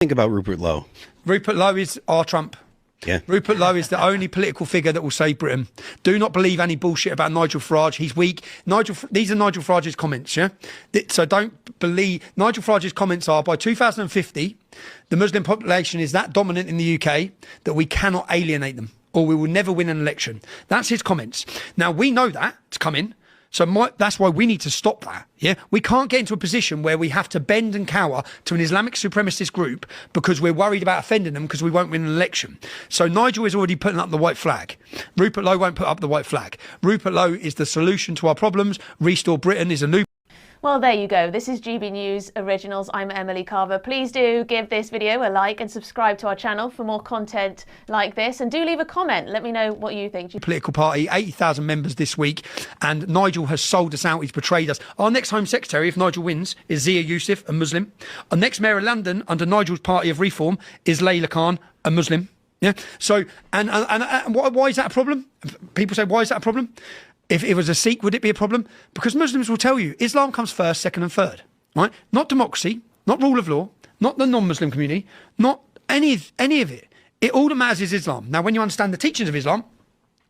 Think about Rupert Lowe. Rupert Lowe is our Trump. Yeah. Rupert Lowe is the only political figure that will save Britain. Do not believe any bullshit about Nigel Farage. He's weak. These are Nigel Farage's comments, yeah? So don't believe... Nigel Farage's comments are, by 2050, the Muslim population is that dominant in the UK that we cannot alienate them, or we will never win an election. That's his comments. Now, we know that's coming. So that's why we need to stop that. Yeah, we can't get into a position where we have to bend and cower to an Islamic supremacist group because we're worried about offending them because we won't win an election. So Nigel is already putting up the white flag. Rupert Lowe won't put up the white flag. Rupert Lowe is the solution to our problems. Restore Britain is a new... Well, there you go. This is GB News Originals. I'm Emily Carver. Please do give this video a like and subscribe to our channel for more content like this. And do leave a comment. Let me know what you think. Political party, 80,000 members this week. And Nigel has sold us out. He's betrayed us. Our next Home Secretary, if Nigel wins, is Zia Youssef, a Muslim. Our next Mayor of London under Nigel's party of reform is Layla Khan, a Muslim. Yeah. So, and why is that a problem? People say, why is that a problem? If it was a Sikh, would it be a problem? Because Muslims will tell you Islam comes first, second and third, right? Not democracy, not rule of law, not the non-Muslim community, not any of it. All that matters is Islam. Now, when you understand the teachings of Islam,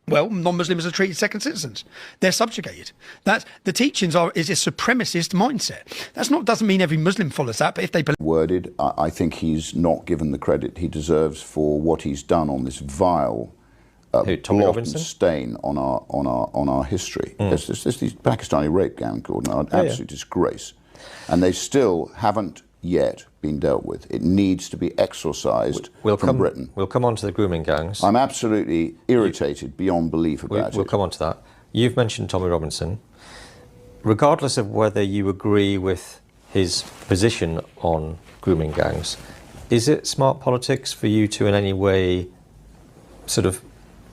well, non-Muslims are treated second citizens. They're subjugated. The teachings is a supremacist mindset. Doesn't mean every Muslim follows that, but if they believe... Worded, I think he's not given the credit he deserves for what he's done on this vile... blot and stain on our history. There's these Pakistani rape gang called an absolute disgrace, and they still haven't yet been dealt with. It needs to be exorcised from Britain. We'll come on to the grooming gangs. I'm absolutely irritated beyond belief about it. We'll come on to that. You've mentioned Tommy Robinson. Regardless of whether you agree with his position on grooming gangs, is it smart politics for you to in any way sort of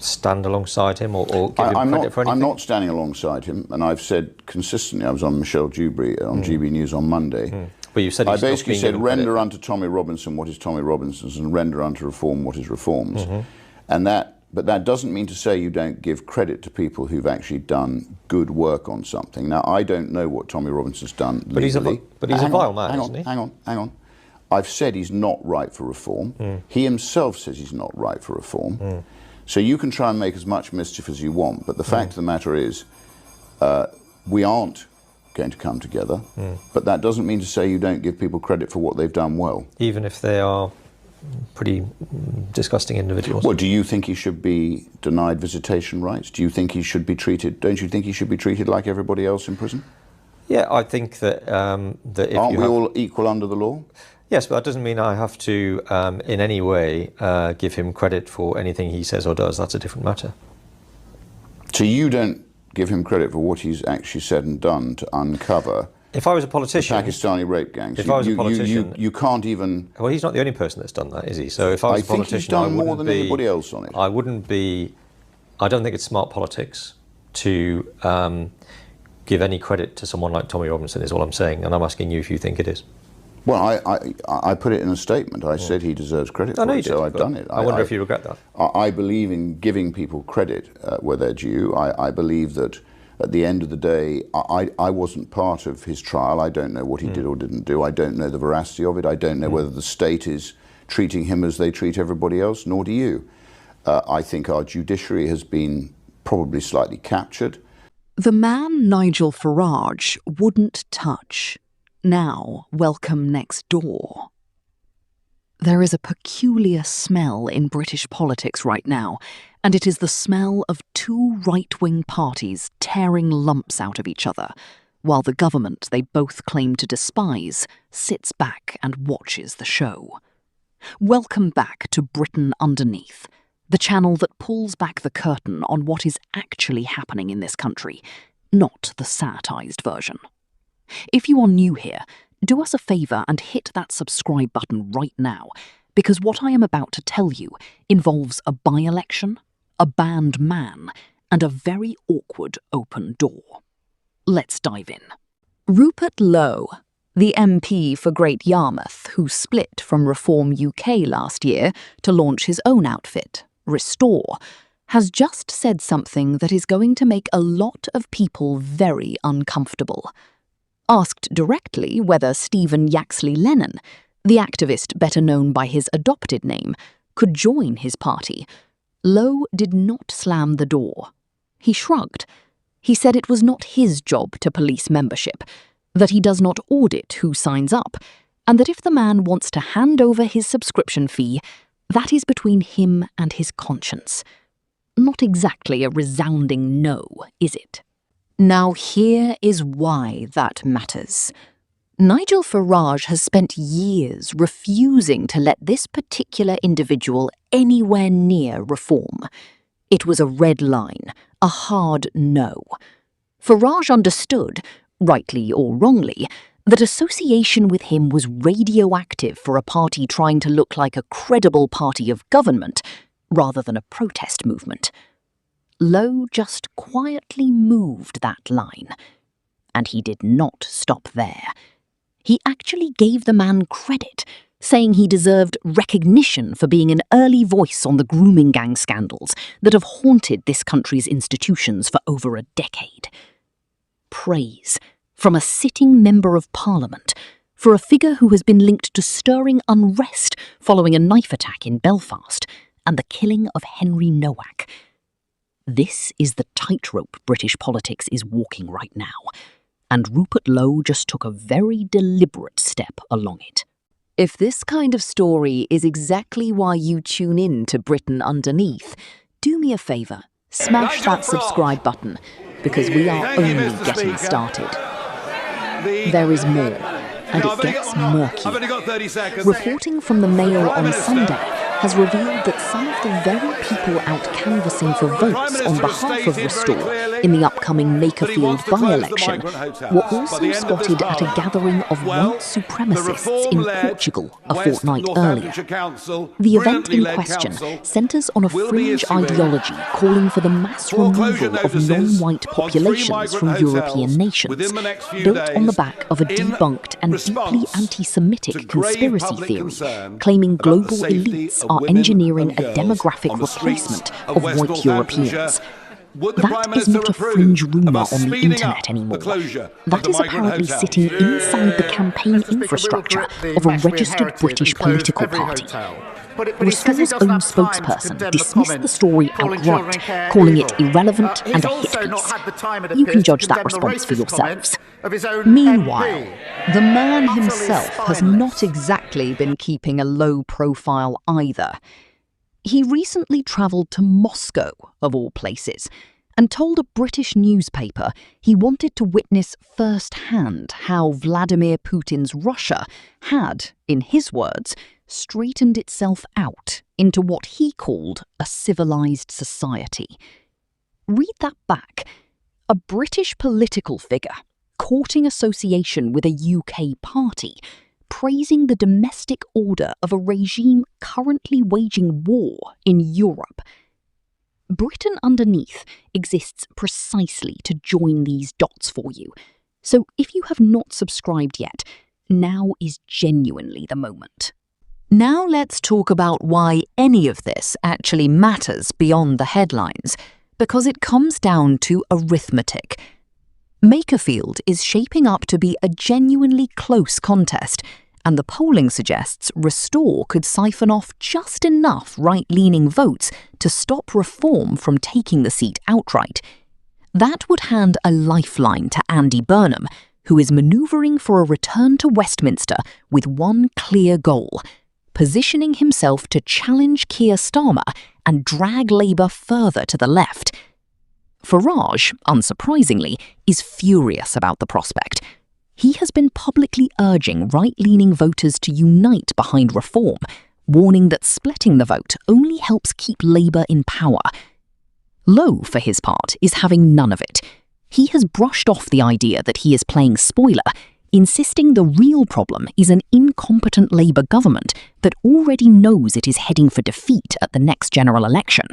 stand alongside him or give him credit for anything? I'm not standing alongside him, and I've said consistently, I was on Michelle Dewberry on GB News on Monday. But you said I basically said, render unto Tommy Robinson what is Tommy Robinson's, and render unto reform what is reform's. But that doesn't mean to say you don't give credit to people who've actually done good work on something. Now, I don't know what Tommy Robinson's done legally. But he's a vile man, isn't he? Hang on. I've said he's not right for reform. He himself says he's not right for reform. So you can try and make as much mischief as you want, but the fact of the matter is, we aren't going to come together, but that doesn't mean to say you don't give people credit for what they've done well. Even if they are pretty disgusting individuals. Well, do you think he should be denied visitation rights? Do you think he should be treated, don't you think he should be treated like everybody else in prison? Yeah, I think that... that if aren't we all equal under the law? Yes, but that doesn't mean I have to, in any way, give him credit for anything he says or does. That's a different matter. So you don't give him credit for what he's actually said and done to uncover... If I was a politician... the Pakistani rape gangs. If I was a politician... You can't even... Well, he's not the only person that's done that, is he? So if I was a politician... I think he's done more than anybody else on it. I wouldn't be... I don't think it's smart politics to give any credit to someone like Tommy Robinson, is all I'm saying, and I'm asking you if you think it is. Well, I put it in a statement. I said he deserves credit for it, so I've done it. I wonder if you regret that. I believe in giving people credit where they're due. I believe that at the end of the day, I wasn't part of his trial. I don't know what he did or didn't do. I don't know the veracity of it. I don't know whether the state is treating him as they treat everybody else, nor do you. I think our judiciary has been probably slightly captured. The man Nigel Farage wouldn't touch. Now, welcome next door. There is a peculiar smell in British politics right now, and it is the smell of two right-wing parties tearing lumps out of each other, while the government they both claim to despise sits back and watches the show. Welcome back to Britain Underneath, the channel that pulls back the curtain on what is actually happening in this country, not the satirised version. If you are new here, do us a favour and hit that subscribe button right now, because what I am about to tell you involves a by-election, a banned man, and a very awkward open door. Let's dive in. Rupert Lowe, the MP for Great Yarmouth, who split from Reform UK last year to launch his own outfit, Restore, has just said something that is going to make a lot of people very uncomfortable. Asked directly whether Stephen Yaxley Lennon, The activist, better known by his adopted name, could join his party. Lowe did not slam the door. He shrugged. He said it was not his job to police membership, that he does not audit who signs up, and that if the man wants to hand over his subscription fee, that is between him and his conscience. Not exactly a resounding no, is it? Now here is why that matters. Nigel Farage has spent years refusing to let this particular individual anywhere near reform. It was a red line, a hard no. Farage understood, rightly or wrongly, that association with him was radioactive for a party trying to look like a credible party of government rather than a protest movement. Lowe just quietly moved that line. And he did not stop there. He actually gave the man credit, saying he deserved recognition for being an early voice on the grooming gang scandals that have haunted this country's institutions for over a decade. Praise from a sitting member of Parliament for a figure who has been linked to stirring unrest following a knife attack in Belfast and the killing of Henry Nowak. This is the tightrope British politics is walking right now, and Rupert Lowe just took a very deliberate step along it. If this kind of story is exactly why you tune in to Britain Underneath, do me a favour, smash that subscribe button, because we are only getting started. There is more, and it gets murky. Reporting from the Mail on Sunday has revealed that some of the very people out canvassing for votes on behalf of Restore in the upcoming Makerfield by-election were also spotted at a gathering of white supremacists in Portugal a fortnight earlier. The event in question centres on a fringe ideology calling for the mass removal of non-white populations from European nations, built on the back of a debunked and deeply anti-Semitic conspiracy theory, claiming global elites are engineering a demographic replacement of white Europeans. That is not a fringe rumour on the internet anymore. That is apparently sitting inside the campaign infrastructure of a registered British political party. Restore's own spokesperson dismissed the story outright, calling it irrelevant and a hit piece. You can judge that response for yourselves. Meanwhile, the man himself has not exactly been keeping a low profile either. He recently travelled to Moscow, of all places, and told a British newspaper he wanted to witness firsthand how Vladimir Putin's Russia had, in his words, straightened itself out into what he called a civilised society. Read that back. A British political figure courting association with a UK party, praising the domestic order of a regime currently waging war in Europe. Britain Underneath exists precisely to join these dots for you. So if you have not subscribed yet, now is genuinely the moment. Now let's talk about why any of this actually matters beyond the headlines, because it comes down to arithmetic. Makerfield is shaping up to be a genuinely close contest, and the polling suggests Restore could siphon off just enough right-leaning votes to stop Reform from taking the seat outright. That would hand a lifeline to Andy Burnham, who is manoeuvring for a return to Westminster with one clear goal: positioning himself to challenge Keir Starmer and drag Labour further to the left. Farage, unsurprisingly, is furious about the prospect. He has been publicly urging right-leaning voters to unite behind Reform, warning that splitting the vote only helps keep Labour in power. Lowe, for his part, is having none of it. He has brushed off the idea that he is playing spoiler, insisting the real problem is an incompetent Labour government that already knows it is heading for defeat at the next general election.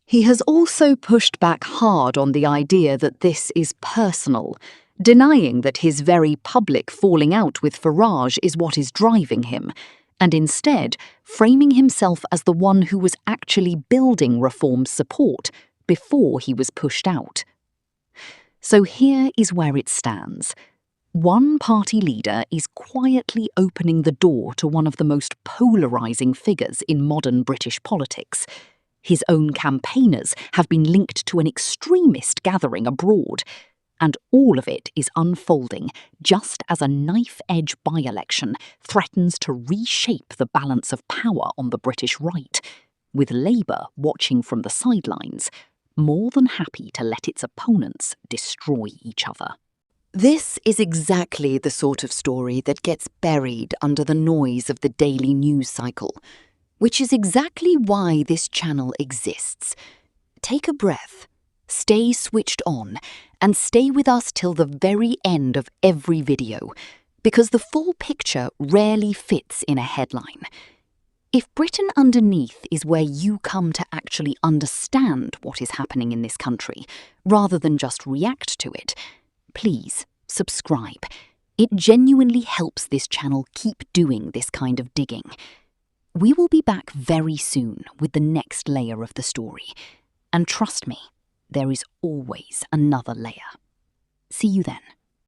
He has also pushed back hard on the idea that this is personal, denying that his very public falling out with Farage is what is driving him, and instead framing himself as the one who was actually building Reform's support before he was pushed out. So here is where it stands. One party leader is quietly opening the door to one of the most polarising figures in modern British politics. His own campaigners have been linked to an extremist gathering abroad, and all of it is unfolding just as a knife-edge by-election threatens to reshape the balance of power on the British right, with Labour watching from the sidelines, more than happy to let its opponents destroy each other. This is exactly the sort of story that gets buried under the noise of the daily news cycle, which is exactly why this channel exists. Take a breath, stay switched on, and stay with us till the very end of every video, because the full picture rarely fits in a headline. If Britain Underneath is where you come to actually understand what is happening in this country, rather than just react to it, please subscribe. It genuinely helps this channel keep doing this kind of digging. We will be back very soon with the next layer of the story. And trust me, there is always another layer. See you then.